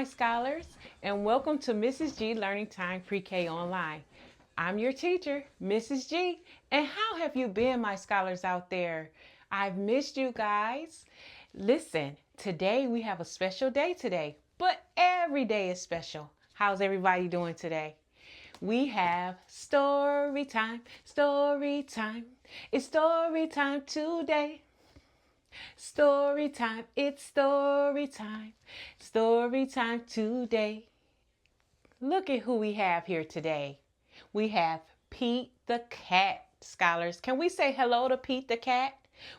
my scholars, and welcome to Mrs. G Learning Time Pre-K Online. I'm your teacher, Mrs. G, and how have you been, my scholars out there? I've missed you guys. Listen, today we have a special day today, but every day is special. How's everybody doing today? We have story time, story time. It's story time today. Story time, it's story time today. Look at who we have here today. We have Pete the Cat, scholars. Can we say hello to Pete the Cat?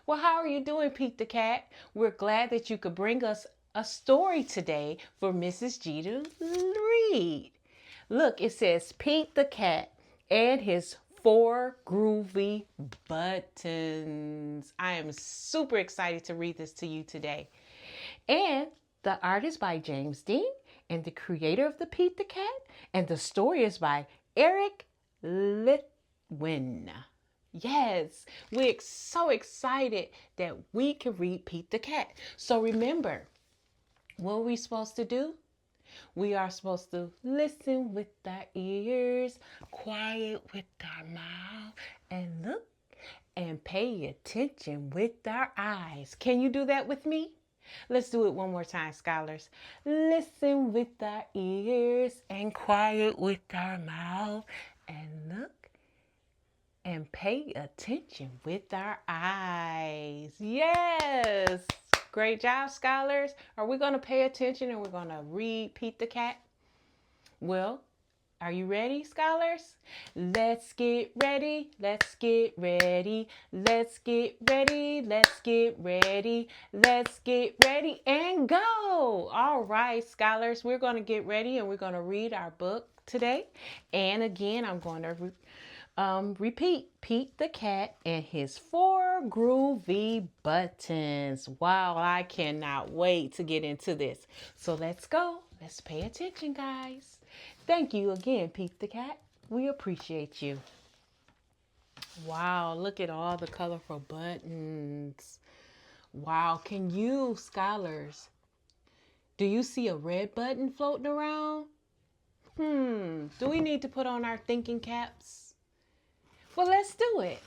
Well, how are you doing, Pete the Cat? We're glad that you could bring us a story today for Mrs. G to read. Look, it says Pete the Cat and his 4 groovy buttons. I am super excited to read this to you today. And the art is by James Dean and the creator of the Pete the Cat. And the story is by Eric Litwin. Yes, we're so excited that we can read Pete the Cat. So remember, what are we supposed to do? We are supposed to listen with our ears, quiet with our mouth, and look and pay attention with our eyes. Can you do that with me? Let's do it one more time, scholars. Listen with our ears and quiet with our mouth, and look and pay attention with our eyes. Yes! Great job, scholars. Are we going to pay attention and we're going to read Pete the Cat? Well, are you ready, scholars? Let's get ready. Let's get ready. Let's get ready. Let's get ready. Let's get ready and go. All right, scholars, we're going to get ready and we're going to read our book today. And again, I'm going to repeat Pete the Cat and his 4 groovy buttons. Wow, I cannot wait to get into this. So let's go. Let's pay attention, guys. Thank you again, Pete the Cat. We appreciate you. Wow, look at all the colorful buttons. Wow, can you, scholars, do you see a red button floating around? Do we need to put on our thinking caps? Well, let's do it.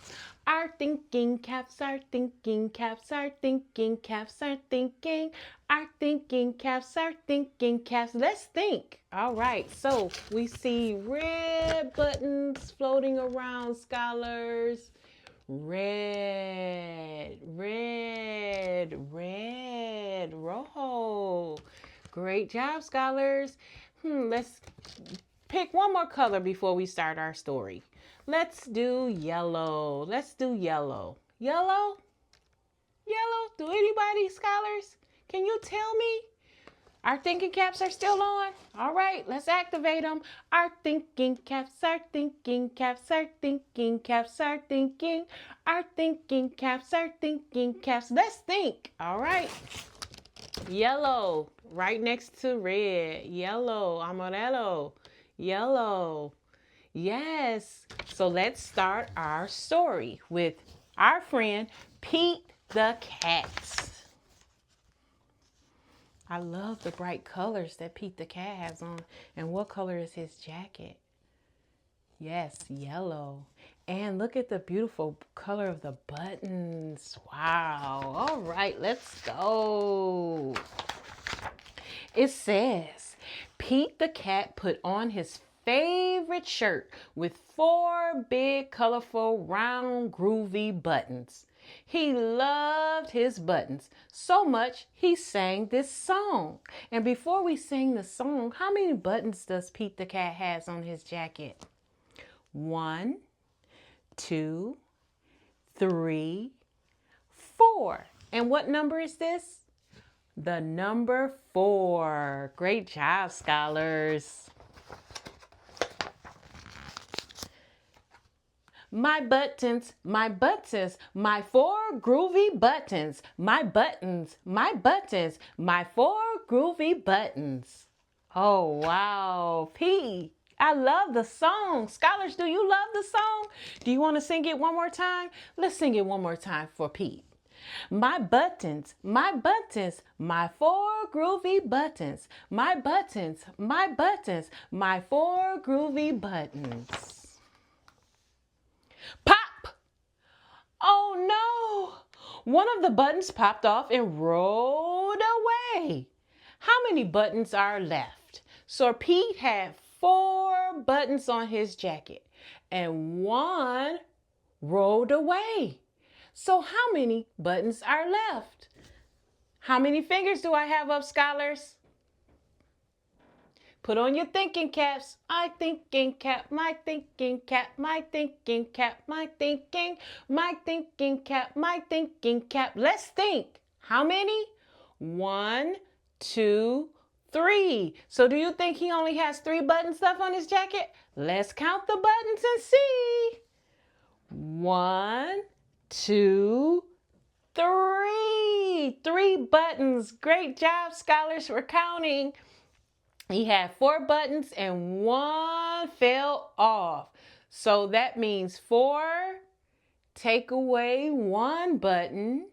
Our thinking caps, our thinking caps, our thinking caps, our thinking, our thinking caps, our thinking caps. Let's think. All right, so we see red buttons floating around, scholars. Red, red, red, rojo. Great job, scholars. Let's pick one more color before we start our story. Let's do yellow. Let's do yellow. Yellow? Yellow? Do anybody, scholars? Can you tell me? Our thinking caps are still on. All right, let's activate them. Our thinking caps, our thinking caps, our thinking caps, our thinking caps, our thinking caps. Let's think. All right. Yellow, right next to red. Yellow, amarillo. Yellow. Yes. So let's start our story with our friend Pete the Cat. I love the bright colors that Pete the Cat has on. And what color is his jacket? Yes, yellow. And look at the beautiful color of the buttons. Wow. All right, let's go. It says, Pete the Cat put on his favorite shirt with 4 big, colorful, round, groovy buttons. He loved his buttons so much he sang this song. And before we sing the song, how many buttons does Pete the Cat has on his jacket? 1, 2, 3, 4. And what number is this? The number 4. Great job, scholars. My buttons, my 4 groovy buttons. My buttons, my 4 groovy buttons. Oh, wow. P, I love the song. Scholars, do you love the song? Do you want to sing it one more time? Let's sing it one more time for Pete. My buttons, my buttons, my four groovy buttons. My buttons, my buttons, my four groovy buttons. Pop! Oh no! One of the buttons popped off and rolled away. How many buttons are left? So Pete had 4 buttons on his jacket and one rolled away. So how many buttons are left? How many fingers do I have up, scholars? Put on your thinking caps. My thinking cap, my thinking cap, my thinking cap, my thinking cap, my thinking cap. Let's think. How many? 1, 2, 3. So do you think he only has 3 buttons left on his jacket? Let's count the buttons and see. 1, 2, 3. 3 buttons. Great job, scholars, for counting. He had 4 buttons and 1 fell off. So that means 4 take away 1 button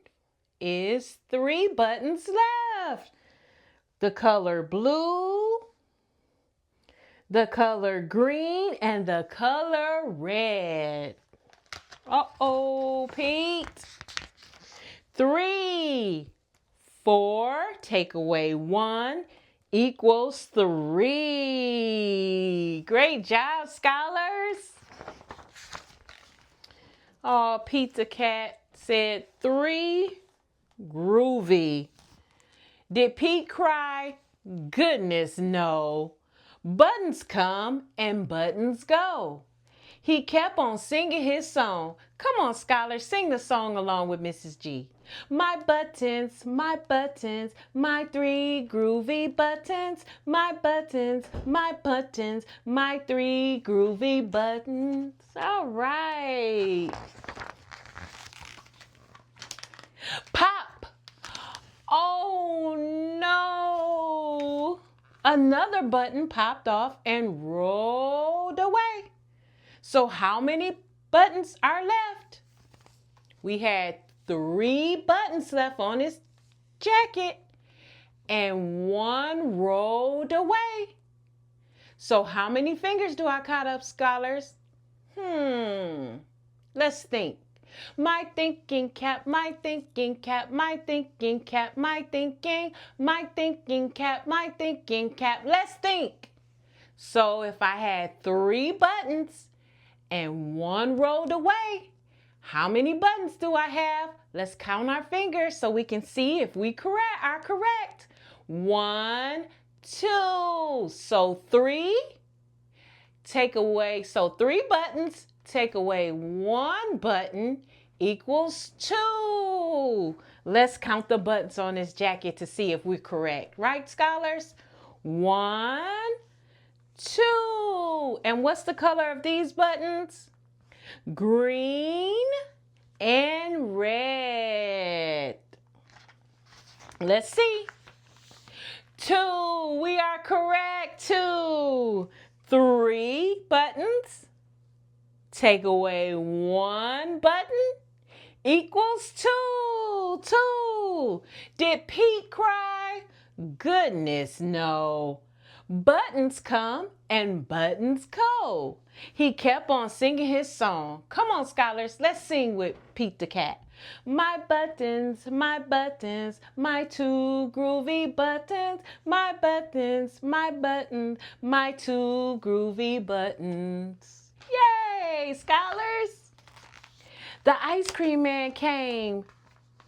is 3 buttons left. The color blue, the color green, and the color red. Uh-oh, Pete. 3, 4, take away 1 equals 3. Great job, scholars. Oh, Pete the cat said 3 groovy. Did Pete cry? Goodness, no. Buttons come and buttons go. He kept on singing his song. Come on, scholars, sing the song along with Mrs. G. My buttons, my 3 groovy buttons. My buttons, my 3 groovy buttons. All right. Pop! Oh no! Another button popped off and rolled away. So how many buttons are left? We had 3 buttons left on his jacket and 1 rolled away. So how many fingers do I count up, scholars? Let's think. My thinking cap, my thinking cap, my thinking cap, my thinking cap, my thinking cap. Let's think. So if I had 3 buttons and 1 rolled away, how many buttons do I have? Let's count our fingers so we can see if we are correct. 1, 2. So 3 take away, so 3 buttons take away 1 button equals 2. Let's count the buttons on this jacket to see if we're correct. Right, scholars? 1, 2. And what's the color of these buttons? Green and red. Let's see. 2. We are correct. 2. 3 buttons take away 1 button equals 2. 2. Did Pete cry? Goodness, no. Buttons come and buttons go. He kept on singing his song. Come on, scholars, let's sing with Pete the cat. My buttons, my 2 groovy buttons. My buttons, my 2 groovy buttons. Yay, scholars! The ice cream man came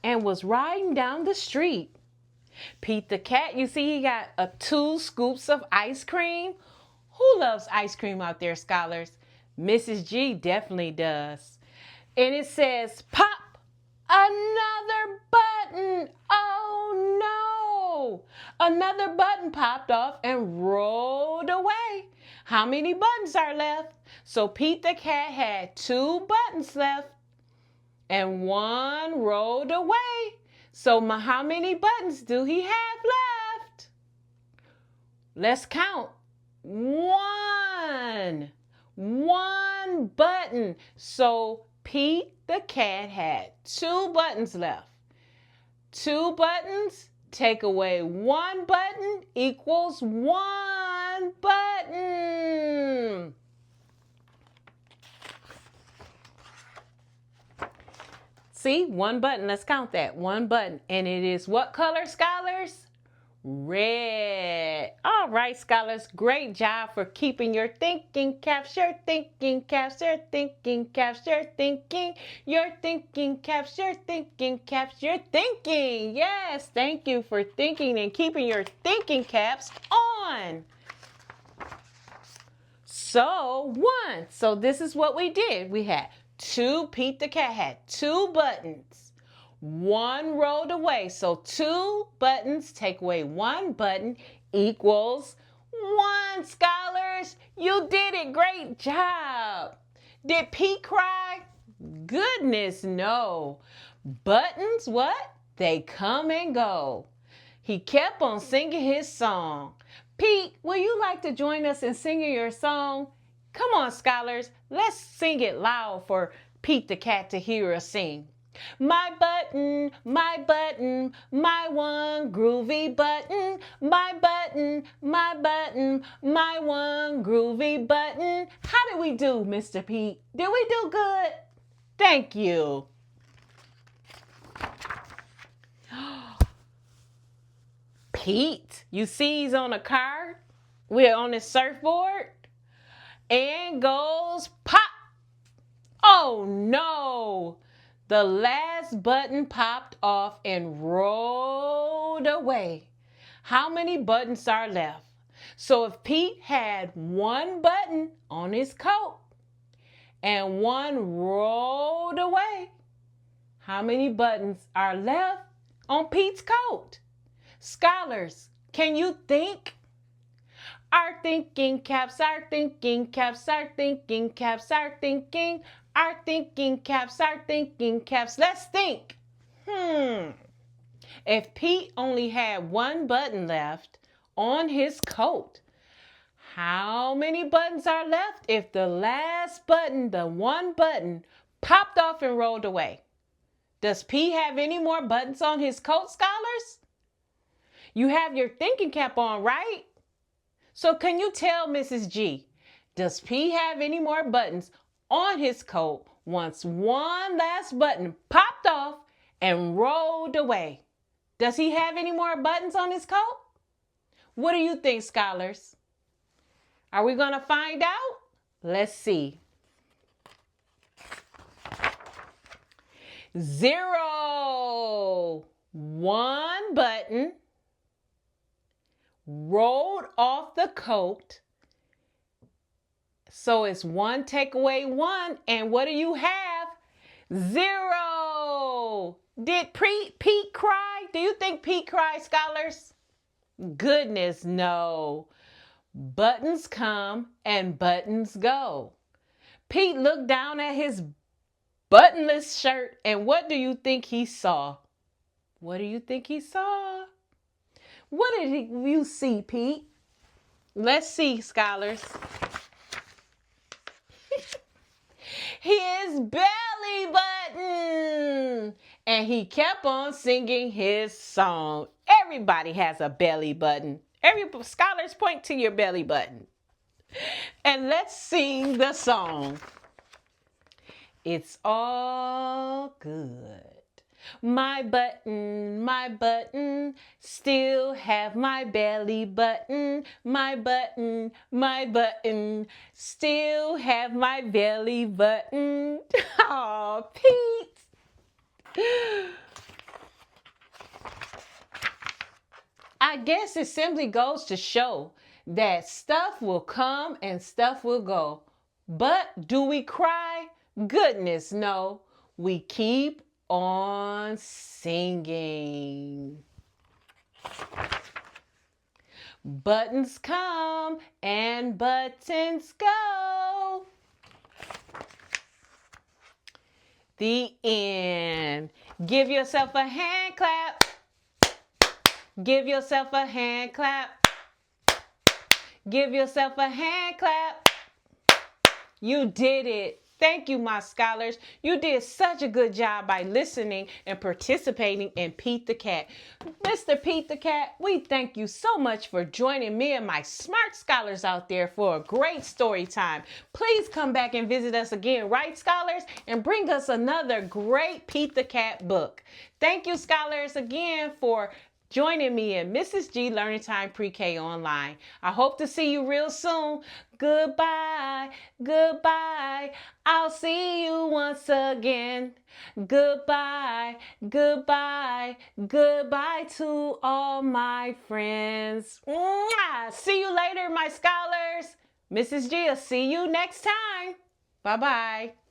and was riding down the street. Pete the cat, you see he got 2 scoops of ice cream. Who loves ice cream out there, scholars? Mrs. G definitely does. And it says, pop, another button. Oh no! Another button popped off and rolled away. How many buttons are left? So Pete the cat had 2 buttons left and 1 rolled away. So how many buttons do he have left? Let's count. 1. 1 button. So Pete the cat had 2 buttons left. 2 buttons, take away 1 button equals 1 button. See, 1 button. Let's count that. 1 button. And it is what color, scholars? Red. All right, scholars. Great job for keeping your thinking caps. Your thinking caps. Your thinking caps. Your thinking. Your thinking caps. Your thinking caps. Your thinking. Yes, thank you for thinking and keeping your thinking caps on. So, 1. So this is what we did. We had Pete the cat had 2 buttons. 1 rolled away. So 2 buttons take away 1 button equals 1, scholars. You did it. Great job. Did Pete cry? Goodness, no. Buttons, what? They come and go. He kept on singing his song. Pete, will you like to join us in singing your song? Come on, scholars. Let's sing it loud for Pete the cat to hear us sing. My button, my one groovy button. My button, my one groovy button. How did we do, Mr. Pete? Did we do good? Thank you. Pete, you see he's on a car. We're on his surfboard. And goes pop. Oh no! The last button popped off and rolled away. How many buttons are left? So if Pete had 1 button on his coat and 1 rolled away, how many buttons are left on Pete's coat? Scholars, can you think? Our thinking caps, our thinking caps, our thinking caps, our thinking caps, our thinking caps. Let's think. If Pete only had 1 button left on his coat, how many buttons are left if the last button, the 1 button, popped off and rolled away? Does Pete have any more buttons on his coat, scholars? You have your thinking cap on, right? So can you tell Mrs. G, does Pete have any more buttons on his coat once 1 last button popped off and rolled away? Does he have any more buttons on his coat? What do you think, scholars? Are we going to find out? Let's see. 0. 1 button rolled off the coat. So it's 1 take away 1. And what do you have? 0. Did Pete cry? Do you think Pete cried, scholars? Goodness, no. Buttons come and buttons go. Pete looked down at his buttonless shirt, and what do you think he saw? What do you think he saw? What did you see, Pete? Let's see, scholars. His belly button. And he kept on singing his song. Everybody has a belly button. Scholars, point to your belly button. And let's sing the song. It's all good. My button, still have my belly button. My button, still have my belly button. Aw, Pete. I guess it simply goes to show that stuff will come and stuff will go. But do we cry? Goodness, no. We keep on singing. Buttons come and buttons go. The end. Give yourself a hand clap. Give yourself a hand clap. Give yourself a hand clap. You did it. Thank you, my scholars. You did such a good job by listening and participating in Pete the Cat. Mr. Pete the Cat, we thank you so much for joining me and my smart scholars out there for a great story time. Please come back and visit us again, right, scholars? And bring us another great Pete the Cat book. Thank you, scholars, again for joining me in Mrs. G Learning Time Pre-K Online. I hope to see you real soon. Goodbye, goodbye. I'll see you once again. Goodbye, goodbye, goodbye to all my friends. Mwah! See you later, my scholars. Mrs. G will see you next time. Bye-bye.